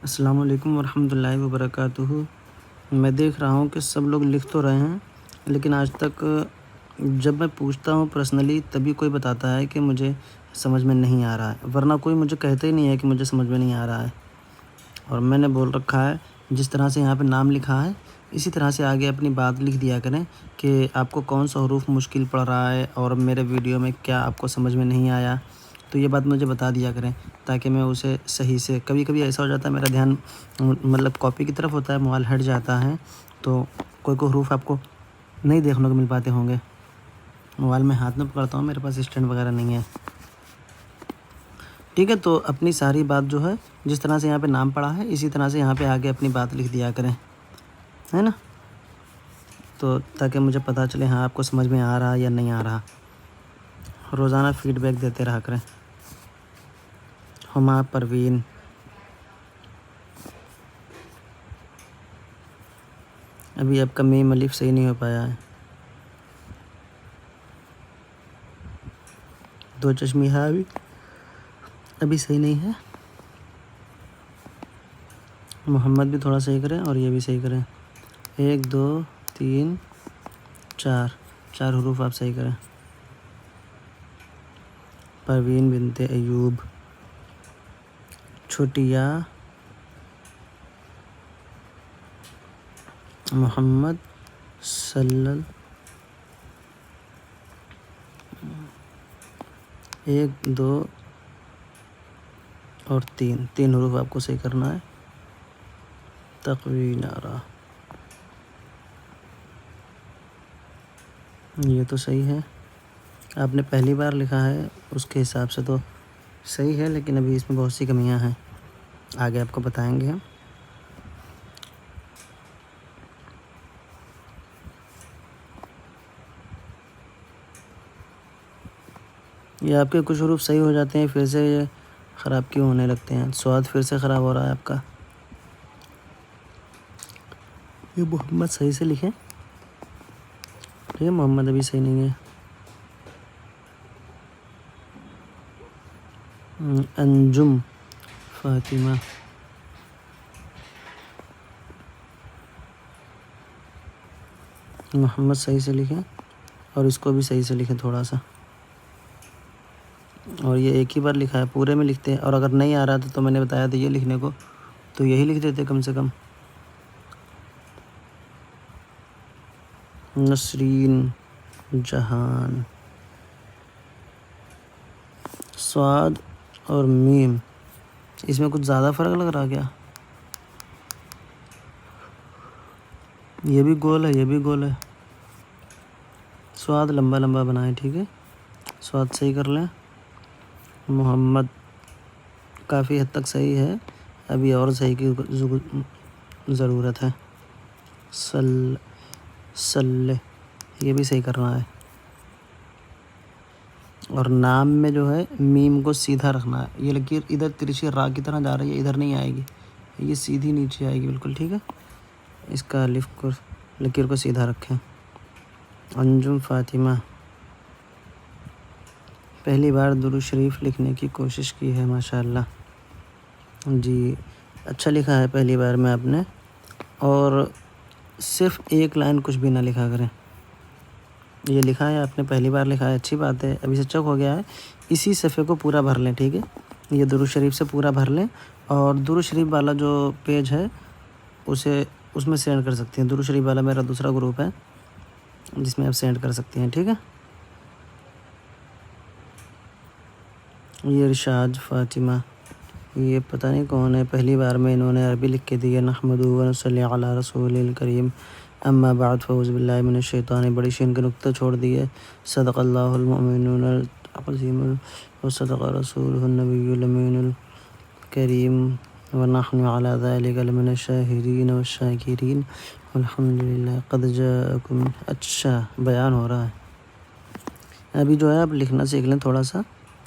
السلام علیکم ورحمۃ اللہ وبرکاتہ۔ میں دیکھ رہا ہوں کہ سب لوگ لکھ تو رہے ہیں، لیکن آج تک جب میں پوچھتا ہوں پرسنلی تبھی کوئی بتاتا ہے کہ مجھے سمجھ میں نہیں آ رہا ہے، ورنہ کوئی مجھے کہتا ہی نہیں ہے کہ مجھے سمجھ میں نہیں آ رہا ہے۔ اور میں نے بول رکھا ہے جس طرح سے یہاں پہ نام لکھا ہے اسی طرح سے آگے اپنی بات لکھ دیا کریں کہ آپ کو کون سا حروف مشکل پڑ رہا ہے اور میرے ویڈیو میں کیا آپ کو سمجھ میں نہیں آیا، تو یہ بات مجھے بتا دیا کریں تاکہ میں اسے صحیح سے، کبھی کبھی ایسا ہو جاتا ہے میرا دھیان مطلب کاپی کی طرف ہوتا ہے، موبائل ہٹ جاتا ہے تو کوئی حروف آپ کو نہیں دیکھنے کو مل پاتے ہوں گے۔ موبائل میں ہاتھ میں پکڑتا ہوں، میرے پاس اسٹینڈ وغیرہ نہیں ہے، ٹھیک ہے۔ تو اپنی ساری بات جو ہے جس طرح سے یہاں پہ نام پڑا ہے اسی طرح سے یہاں پہ آگے اپنی بات لکھ دیا کریں، ہے نا، تو تاکہ مجھے پتہ چلے ہاں آپ کو سمجھ میں آ رہا یا نہیں آ رہا۔ روزانہ فیڈ بیک دیتے رہا کریں۔ ہما پروین، ابھی آپ کا میم الف صحیح نہیں ہو پایا ہے۔ دو چشمی ہے ابھی صحیح نہیں ہے۔ محمد بھی تھوڑا صحیح کریں اور یہ بھی صحیح کریں۔ 1 2 3 4 حروف آپ صحیح کریں۔ پروین بنت ایوب، چھٹیا، محمد صلی 1 2 اور 3 حروف آپ کو صحیح کرنا ہے۔ تقوی نارا، یہ تو صحیح ہے، آپ نے پہلی بار لکھا ہے اس کے حساب سے تو صحیح ہے، لیکن ابھی اس میں بہت سی کمیاں ہیں، آگے آپ کو بتائیں گے ہم۔ یہ آپ کے کچھ حروف صحیح ہو جاتے ہیں پھر سے یہ خراب کیوں ہونے لگتے ہیں؟ سواد پھر سے خراب ہو رہا ہے آپ کا۔ یہ محمد صحیح سے لکھیں، ٹھیک ہے، محمد ابھی صحیح نہیں ہے۔ انجم فاطمہ، محمد صحیح سے لکھیں اور اس کو بھی صحیح سے لکھیں تھوڑا سا، اور یہ ایک ہی بار لکھا ہے، پورے میں لکھتے ہیں، اور اگر نہیں آ رہا تھا تو میں نے بتایا تھا یہ لکھنے کو تو یہی لکھ دیتے کم سے کم۔ نسرین جہان، سواد اور میم اس میں کچھ زیادہ فرق لگ رہا کیا؟ یہ بھی گول ہے، یہ بھی گول ہے۔ سواد لمبا لمبا بنائیں، ٹھیک ہے، سواد صحیح کر لیں۔ محمد کافی حد تک صحیح ہے، ابھی اور صحیح کی ضرورت ہے۔ سل یہ بھی صحیح کرنا ہے، اور نام میں جو ہے میم کو سیدھا رکھنا ہے، یہ لکیر ادھر ترچھی را کی طرح جا رہی ہے، ادھر نہیں آئے گی، یہ سیدھی نیچے آئے گی بالکل، ٹھیک ہے، اس کا الف کو لکیر کو سیدھا رکھیں۔ انجم فاطمہ پہلی بار درود شریف لکھنے کی کوشش کی ہے، ماشاءاللہ، جی اچھا لکھا ہے پہلی بار میں آپ نے، اور صرف ایک لائن کچھ بھی نہ لکھا کریں۔ یہ لکھا ہے آپ نے پہلی بار لکھا ہے، اچھی بات ہے، ابھی سے چیک ہو گیا ہے، اسی صفحے کو پورا بھر لیں، ٹھیک ہے، یہ درود شریف سے پورا بھر لیں، اور درود شریف والا جو پیج ہے اسے اس میں سینڈ کر سکتے ہیں، درود شریف والا میرا دوسرا گروپ ہے جس میں آپ سینڈ کر سکتے ہیں، ٹھیک ہے۔ یہ ارشاد فاطمہ، یہ پتہ نہیں کون ہے، پہلی بار میں انہوں نے عربی لکھ کے دی ہے۔ نحمدہ و نصلی علی رسول الکریم، اما بعد فاعوذ باللہ من الشیطان، بڑی شین کے نقطہ چھوڑ دیے۔ صدق اللہ المؤمنون العظیم وصدق رسولہ النبی الامین الکریم ونحن علی ذلک لمن الشاہدین والشاکرین والحمد للہ قد جاءکم۔ اچھا بیان ہو رہا ہے، ابھی جو ہے آپ لکھنا سیکھ لیں تھوڑا سا،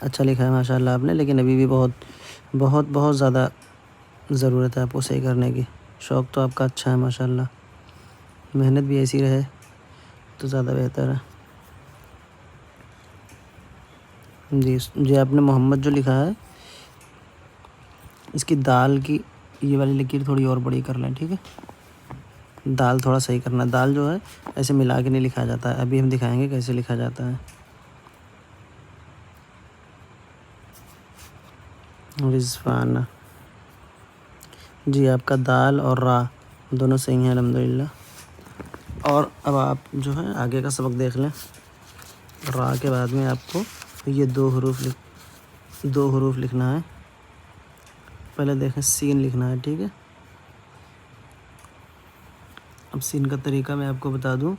اچھا لکھا ہے ماشاءاللہ آپ نے، لیکن ابھی بھی بہت زیادہ ضرورت ہے آپ کو صحیح کرنے کی۔ شوق تو آپ کا اچھا ہے ماشاءاللہ، محنت بھی ایسی رہے تو زیادہ بہتر ہے۔ جی آپ نے محمد جو لکھا ہے اس کی دال کی یہ والی لکیر تھوڑی اور بڑی کر لیں، ٹھیک ہے. دال تھوڑا صحیح کرنا ہے. دال جو ہے ایسے ملا کے نہیں لکھا جاتا ہے. ابھی ہم دکھائیں گے کیسے لکھا جاتا ہے. رضوانہ. جی آپ کا دال اور را دونوں صحیح ہیں الحمدللہ. اور اب آپ جو ہے آگے کا سبق دیکھ لیں. را کے بعد میں آپ کو یہ دو حروف لکھنا ہے. پہلے دیکھیں سین لکھنا ہے، ٹھیک ہے. اب سین کا طریقہ میں آپ کو بتا دوں.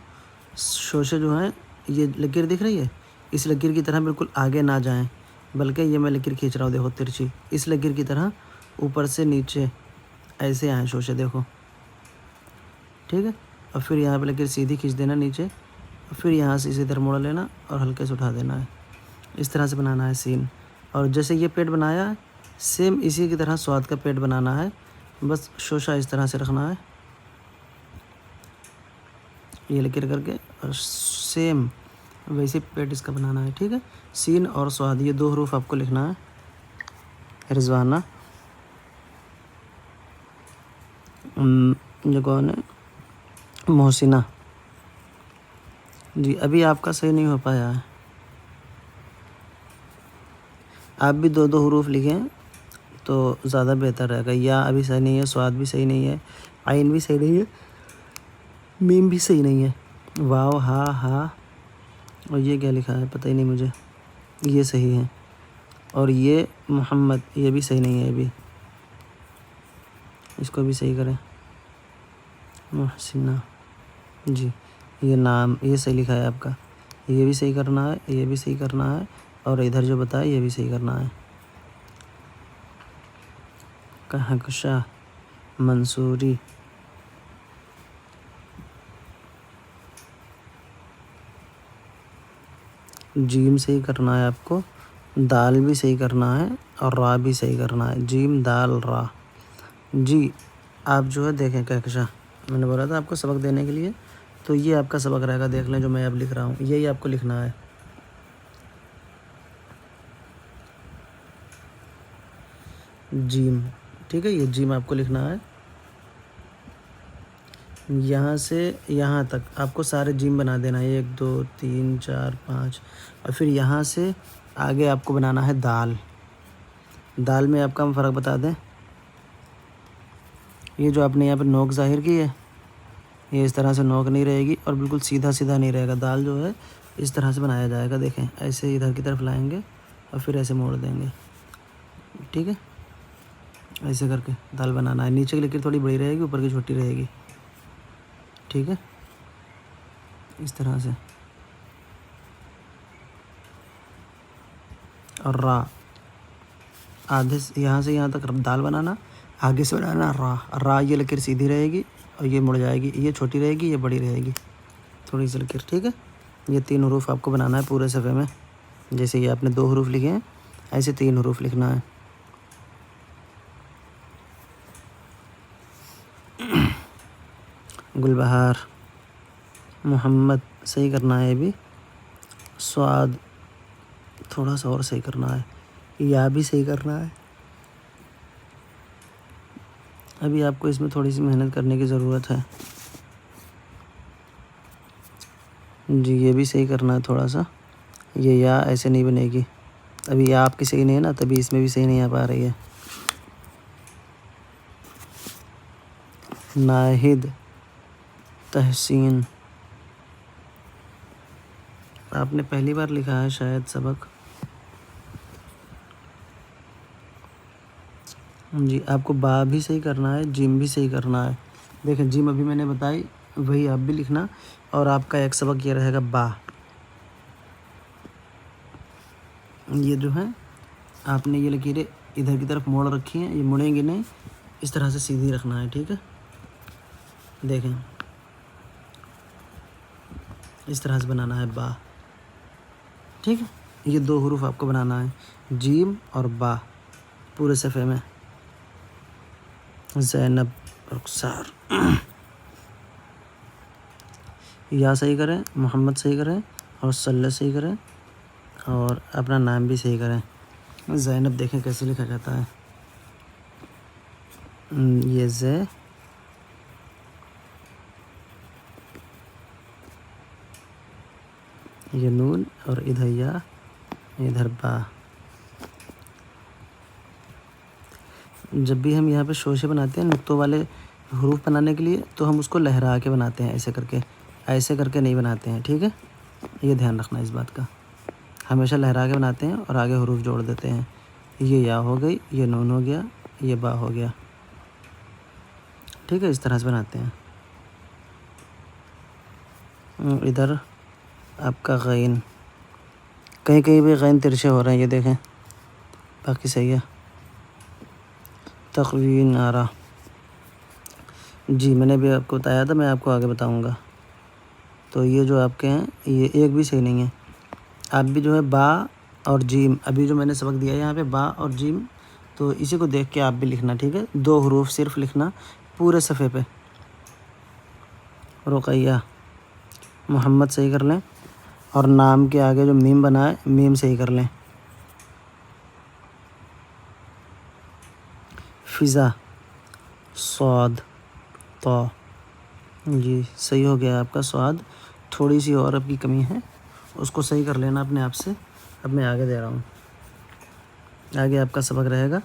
شوشے جو ہیں یہ لکیر دکھ رہی ہے، اس لکیر کی طرح بالکل آگے نہ جائیں، بلکہ یہ میں لکیر کھینچ رہا ہوں دیکھو ترچھی، اس لکیر کی طرح اوپر سے نیچے ایسے آئیں شوشے دیکھو، ٹھیک ہے. اور پھر یہاں پہ لکیر سیدھی کھینچ دینا نیچے، اور پھر یہاں سے اسی ادھر موڑ لینا اور ہلکے سے اٹھا دینا ہے. اس طرح سے بنانا ہے سین. اور جیسے یہ پیٹ بنایا ہے سیم اسی کی طرح سواد کا پیٹ بنانا ہے. بس شوشہ اس طرح سے رکھنا ہے، یہ لکیر کر کے، اور سیم ویسے پیٹ اس کا بنانا ہے، ٹھیک ہے. سین اور سواد یہ دو حروف آپ کو لکھنا ہے. رضوانہ. جو کون ہے؟ محسنہ. جی ابھی آپ کا صحیح نہیں ہو پایا ہے. آپ بھی دو دو حروف لکھیں تو زیادہ بہتر رہے گا. یا ابھی صحیح نہیں ہے، سواد بھی صحیح نہیں ہے، عین بھی صحیح نہیں ہے، میم بھی صحیح نہیں ہے. واو ہا ہا، اور یہ کیا لکھا ہے پتہ ہی نہیں مجھے. یہ صحیح ہے. اور یہ محمد، یہ بھی صحیح نہیں ہے. ابھی اس کو بھی صحیح کریں. محسنہ. جی یہ نام یہ صحیح لکھا ہے آپ کا. یہ بھی صحیح کرنا ہے، یہ بھی صحیح کرنا ہے، اور ادھر جو بتایا یہ بھی صحیح کرنا ہے. کہکشاں. منصوری. جیم صحیح کرنا ہے آپ کو، دال بھی صحیح کرنا ہے، اور را بھی صحیح کرنا ہے. جیم دال را. جی آپ جو ہے دیکھیں کہکشاں، میں نے بولا تھا آپ کو سبق دینے کے لیے، تو یہ آپ کا سبق رہے گا. دیکھ لیں جو میں اب لکھ رہا ہوں یہی آپ کو لکھنا ہے. جیم، ٹھیک ہے. یہ جیم آپ کو لکھنا ہے. یہاں سے یہاں تک آپ کو سارے جیم بنا دینا ہے، 1 2 3 4 5. اور پھر یہاں سے آگے آپ کو بنانا ہے دال. دال میں آپ کا ہم فرق بتا دیں. یہ جو آپ نے یہاں پہ نوک ظاہر کی ہے، یہ اس طرح سے نوک نہیں رہے گی، اور بالکل سیدھا سیدھا نہیں رہے گا. دال جو ہے اس طرح سے بنایا جائے گا. دیکھیں ایسے ادھر کی طرف لائیں گے اور پھر ایسے موڑ دیں گے، ٹھیک ہے. ایسے کر کے دال بنانا ہے. نیچے کی لکیر تھوڑی بڑی رہے گی، اوپر کی چھوٹی رہے گی، ٹھیک ہے. اس طرح سے. اور را آدھے یہاں سے یہاں تک دال بنانا، آگے سے بنانا را. را یہ لکیر سیدھی رہے گی اور یہ مڑ جائے گی، یہ چھوٹی رہے گی، یہ بڑی رہے گی تھوڑی سی لکیر، ٹھیک ہے. یہ 3 حروف آپ کو بنانا ہے پورے صفحے میں. جیسے یہ آپ نے 2 حروف لکھے ہیں ایسے 3 حروف لکھنا ہے. گلبہار. محمد صحیح کرنا ہے. یہ بھی سواد تھوڑا سا اور صحیح کرنا ہے. یا بھی صحیح کرنا ہے. ابھی آپ کو اس میں تھوڑی سی محنت کرنے کی ضرورت ہے. جی یہ بھی صحیح کرنا ہے تھوڑا سا. یہ یا ایسے نہیں بنے گی. ابھی یا آپ کی صحیح نہیں ہے نا، تبھی اس میں بھی صحیح نہیں آ پا رہی ہے. ناہید. تحسین. آپ نے پہلی بار لکھا ہے شاید سبق. جی آپ کو با بھی صحیح کرنا ہے، جیم بھی صحیح کرنا ہے. دیکھیں جیم ابھی میں نے بتائی وہی آپ بھی لکھنا، اور آپ کا ایک سبق یہ رہے گا با. یہ جو ہے آپ نے یہ لکیریں ادھر کی طرف موڑ رکھی ہیں، یہ مڑیں گی نہیں، اس طرح سے سیدھی رکھنا ہے، ٹھیک ہے. دیکھیں اس طرح سے بنانا ہے با، ٹھیک ہے. یہ 2 حروف آپ کو بنانا ہے، جیم اور با، پورے صفحے میں. زینب. رخسار. یا صحیح کریں، محمد صحیح کریں، اور صلی صحیح کریں، اور اپنا نام بھی صحیح کریں. زینب دیکھیں کیسے لکھا جاتا ہے. یہ زے، یہ نون، اور ادھر یا، ادھر با۔ جب بھی ہم یہاں پہ شوشے بناتے ہیں نقطوں والے حروف بنانے کے لیے، تو ہم اس کو لہرا کے بناتے ہیں، ایسے کر کے نہیں بناتے ہیں، ٹھیک ہے؟ یہ دھیان رکھنا اس بات کا، ہمیشہ لہرا کے بناتے ہیں اور آگے حروف جوڑ دیتے ہیں۔ یہ یا ہو گئی، یہ نون ہو گیا، یہ با ہو گیا، ٹھیک ہے؟ اس طرح سے بناتے ہیں۔ ادھر آپ کا غین، کہیں کہیں بھی غین ترچھے ہو رہے ہیں، یہ دیکھیں، باقی صحیح ہے۔ تقوین آرا، جی میں نے بھی آپ کو بتایا تھا، میں آپ کو آگے بتاؤں گا۔ تو یہ جو آپ کے ہیں، یہ ایک بھی صحیح نہیں ہے۔ آپ بھی جو ہے با اور جیم، ابھی جو میں نے سبق دیا ہے یہاں پہ با اور جیم، تو اسی کو دیکھ کے آپ بھی لکھنا، ٹھیک ہے؟ 2 حروف صرف لکھنا پورے صفحے پہ۔ رقیہ، محمد صحیح کر لیں، اور نام کے آگے جو میم بنا ہے، میم صحیح کر لیں۔ فضا، صاد، طا، جی صحیح ہو گیا آپ کا صاد۔ تھوڑی سی اور اب کی کمی ہے، اس کو صحیح کر لینا اپنے آپ سے۔ اب میں آگے دے رہا ہوں، آگے آپ کا سبق رہے گا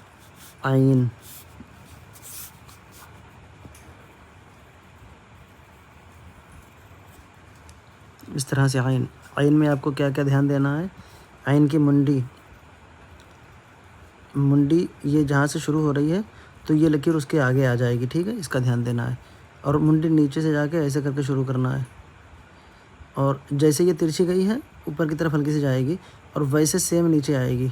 عین۔ اس طرح سے عین میں آپ کو کیا کیا دھیان دینا ہے؟ عین کی منڈی یہ جہاں سے شروع ہو رہی ہے، تو یہ لکیر اس کے آگے آ جائے گی، ٹھیک ہے؟ اس کا دھیان دینا ہے۔ اور منڈی نیچے سے جا کے ایسے کر کے شروع کرنا ہے، اور جیسے یہ ترچھی گئی ہے اوپر کی طرف ہلکی سے جائے گی، اور ویسے سیم نیچے آئے گی،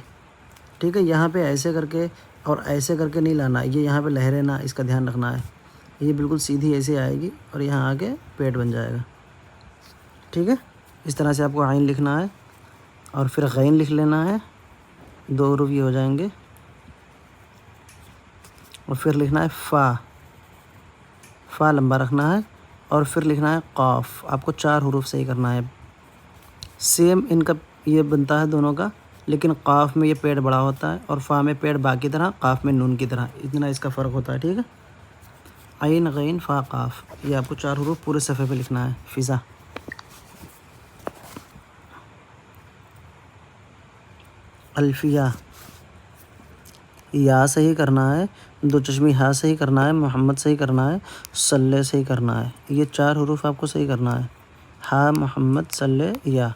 ٹھیک ہے؟ یہاں پہ ایسے کر کے اور ایسے کر کے نہیں لانا، یہ یہاں پہ لہرے نہ، اس کا دھیان رکھنا ہے۔ یہ بالکل سیدھی ایسے آئے گی اور یہاں آ کے پیٹ بن جائے گا، ٹھیک ہے؟ اس طرح سے آپ کو عین لکھنا ہے، اور پھر غین لکھ لینا ہے، 2 حروف یہ ہو جائیں گے، اور پھر لکھنا ہے فا لمبا رکھنا ہے، اور پھر لکھنا ہے قاف۔ آپ کو 4 حروف صحیح کرنا ہے، سیم ان کا یہ بنتا ہے دونوں کا، لیکن قاف میں یہ پیڑ بڑا ہوتا ہے، اور فا میں پیڑ با کی طرح، قاف میں نون کی طرح، اتنا اس کا فرق ہوتا ہے، ٹھیک ہے؟ عین غین فا قاف، یہ آپ کو 4 حروف پورے صفحے پہ لکھنا ہے۔ فضا، الفیہ، یا صحیح کرنا ہے، 2 چشمی ہا صحیح کرنا ہے، محمد صحیح کرنا ہے، صلی صحیح کرنا ہے، یہ 4 حروف آپ کو صحیح کرنا ہے، ہا، محمد، صلی، یا۔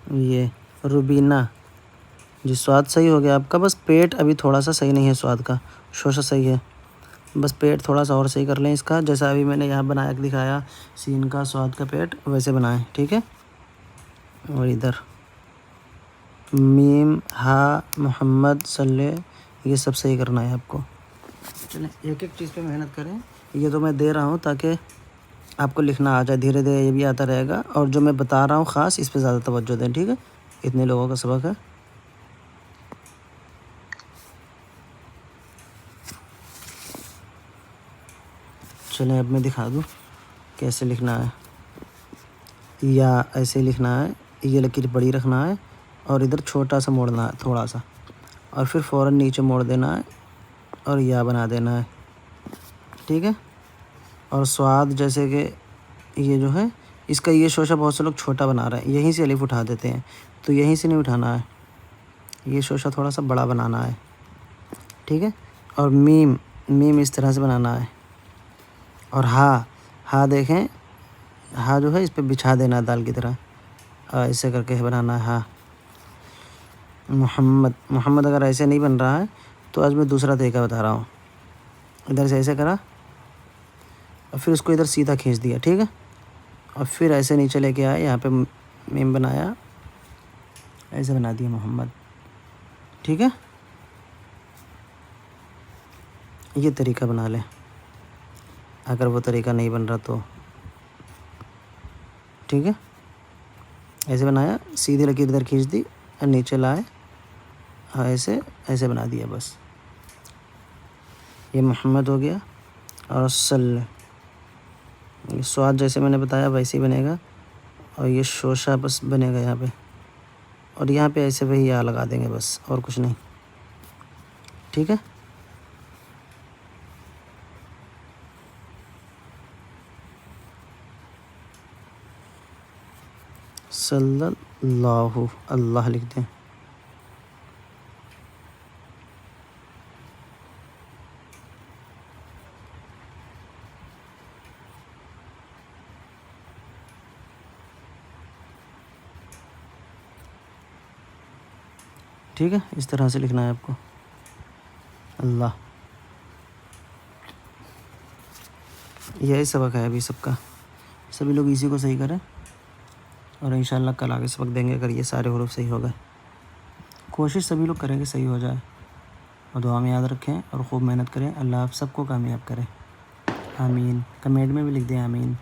یہ روبینہ، جی سواد صحیح ہو گیا آپ کا، بس پیٹ ابھی تھوڑا سا صحیح نہیں ہے سواد کا، شوشہ صحیح ہے، بس پیٹ تھوڑا سا اور صحیح کر لیں اس کا، جیسا ابھی میں نے یہاں بنا کے دکھایا سین کا سواد کا پیٹ، ویسے بنائیں، ٹھیک ہے؟ اور ادھر میم، ہا، محمد، صلی، یہ سب صحیح کرنا ہے آپ کو۔ چلیں ایک ایک چیز پہ محنت کریں، یہ تو میں دے رہا ہوں تاکہ آپ کو لکھنا آ جائے، دھیرے دھیرے یہ بھی آتا رہے گا، اور جو میں بتا رہا ہوں خاص اس پہ زیادہ توجہ دیں، ٹھیک ہے؟ اتنے لوگوں کا سبق ہے۔ چلیں اب میں دکھا دوں کیسے لکھنا ہے۔ یا ایسے لکھنا ہے، یہ لکیر بڑی رکھنا ہے، اور ادھر چھوٹا سا موڑنا ہے تھوڑا سا، اور پھر فوراً نیچے موڑ دینا ہے، اور یا بنا دینا ہے، ٹھیک ہے؟ اور سواد جیسے کہ یہ جو ہے اس کا یہ شوشہ بہت سے لوگ چھوٹا بنا رہے ہیں، یہیں سے الف اٹھا دیتے ہیں، تو یہیں سے نہیں اٹھانا ہے، یہ شوشہ تھوڑا سا بڑا بنانا ہے، ٹھیک ہے؟ اور میم اس طرح سے بنانا ہے، اور ہا دیکھیں، ہا جو ہے اس پہ بچھا دینا ہے دال کی طرح، ایسے کر کے بنانا ہے ہا۔ محمد اگر ایسے نہیں بن رہا ہے تو آج میں دوسرا طریقہ بتا رہا ہوں، ادھر سے ایسے کرا، اور پھر اس کو ادھر سیدھا کھینچ دیا، ٹھیک ہے؟ اور پھر ایسے نیچے لے کے آئے، یہاں پہ میم بنایا، ایسے بنا دیا محمد، ٹھیک ہے؟ یہ طریقہ بنا لیں، اگر وہ طریقہ نہیں بن رہا تو، ٹھیک ہے؟ ایسے بنایا، سیدھی لکیر ادھر کھینچ دی، اور نیچے لائے، ایسے بنا دیا، بس یہ محمد ہو گیا۔ اور یہ سواد جیسے میں نے بتایا ویسے ہی بنے گا، اور یہ شوشہ بس بنے گا یہاں پہ، اور یہاں پہ ایسے وہی یا لگا دیں گے بس، اور کچھ نہیں۔ ٹھیک ہے. صلی اللہ، اللہ لکھ دیں. ٹھیک ہے، اس طرح سے لکھنا ہے آپ کو اللہ. یہی سبق ہے ابھی سب کا. سبھی لوگ اسی کو صحیح کریں اور انشاءاللہ کل آگے سبق دیں گے اگر یہ سارے حروف صحیح ہو گئے. کوشش سبھی لوگ کریں کہ صحیح ہو جائے اور دعا میں یاد رکھیں اور خوب محنت کریں. اللہ آپ سب کو کامیاب کرے. آمین. کمنٹ میں بھی لکھ دیں آمین.